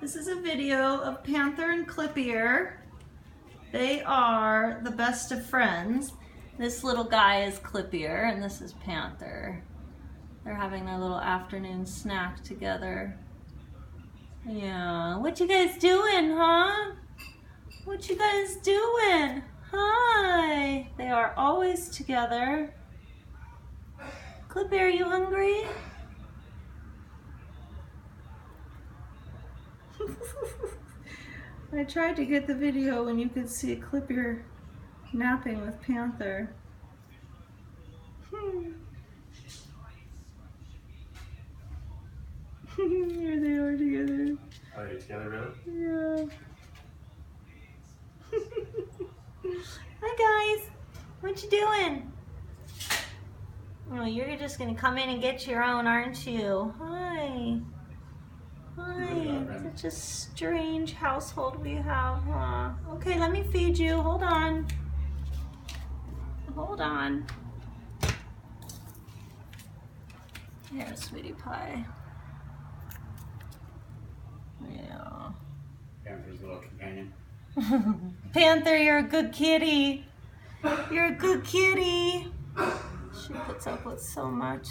This is a video of Panther and Clipear. They are the best of friends. This little guy is Clipear and this is Panther. They're having their little afternoon snack together. Yeah, what you guys doing, huh? What you guys doing? Hi! They are always together. Clipear, are you hungry? I tried to get the video when you could see Clipear napping with Panther. Here they are together. Are you together, really? Yeah. Hi guys, what you doing? Oh, you're just gonna come in and get your own, aren't you? Hi. Hi. Such a strange household we have, huh? Okay, let me feed you. Hold on. Hold on. Here, sweetie pie. Yeah. Panther's little companion. Panther, you're a good kitty. You're a good kitty. She puts up with so much.